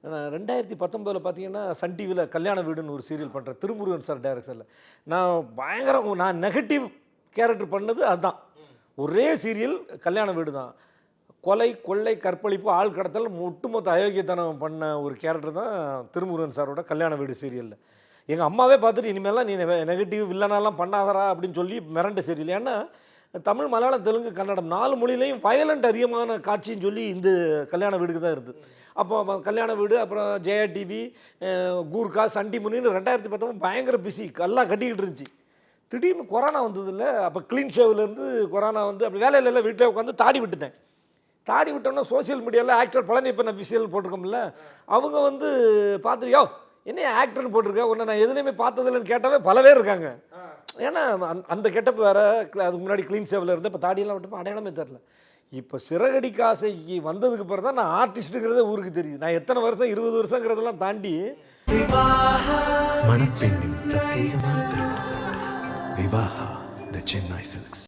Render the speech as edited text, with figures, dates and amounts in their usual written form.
நான் 2019 பார்த்தீங்கன்னா, சன் டிவில கல்யாண வீடுன்னு ஒரு சீரியல் பண்ணுறேன். திருமுருகன் சார் டைரக்ஷன்ல. நான் நெகட்டிவ் கேரக்டர் பண்ணது அதுதான். ஒரே சீரியல் கல்யாண வீடு தான். கொலை, கொள்ளை, கற்பழிப்பு, ஆள் கடத்தல், ஒட்டுமொத்த அயோக்கியத்தனம் பண்ண ஒரு கேரக்டர் தான் திருமுருகன் சாரோட கல்யாண வீடு சீரியலில். எங்கள் அம்மாவே பார்த்துட்டு இனிமேலாம் நீ நெகட்டிவ் வில்லனாலாம் பண்ணாதரா அப்படின்னு சொல்லி மிரண்ட சீரியல். ஏன்னா தமிழ், மலையாளம், தெலுங்கு, கன்னடம் 4 மொழியிலையும் வயலண்ட் அதிகமான காட்சின்னு சொல்லி இந்த கல்யாண வீடுக்கு தான் இருக்குது. அப்போ கல்யாண வீடு, அப்புறம் ஜெயா டிவி, கூர்கா, சண்டி முனின்னு 2019 பயங்கர பிஸி எல்லாம் கட்டிக்கிட்டு இருந்துச்சு. திடீர்னு கொரோனா வந்ததில்ல. அப்போ க்ளீன் ஷேவ்லேருந்து கொரோனா வந்து அப்படி வேலையில் இல்லை, வீட்டில் உட்காந்து தாடி விட்டுட்டேன். தாடி விட்டோன்னா சோசியல் மீடியாவில் ஆக்டர் பழனியப்பன் அஃபிஷியல் போட்டிருக்கோம்ல, அவங்க வந்து பார்த்துட்டு யோ என்ன ஆக்டர்னு போட்டிருக்க, உன்னை நான் எதுலையுமே பார்த்ததில்லைன்னு கேட்டாவே பல பேர் இருக்காங்க. ஏன்னா அந்த கெட்டப் வேறு, அதுக்கு முன்னாடி க்ளீன் ஷேவில் இருந்து இப்போ தாடியெல்லாம் விட்டப்போ அடையாளமே தெரில. இப்போ சிறகடிக்க ஆசைக்கு வந்ததுக்கு பிறகு தான் நான் ஆர்டிஸ்ட்டுங்கிறதே ஊருக்கு தெரியுது. நான் எத்தனை வருஷம் 20 வருஷங்கிறதெல்லாம் தாண்டி மணப்பெண்ணின் பிரத்யேகமான திருமணம் விவாஹா தி சென்னை சில்க்ஸ்.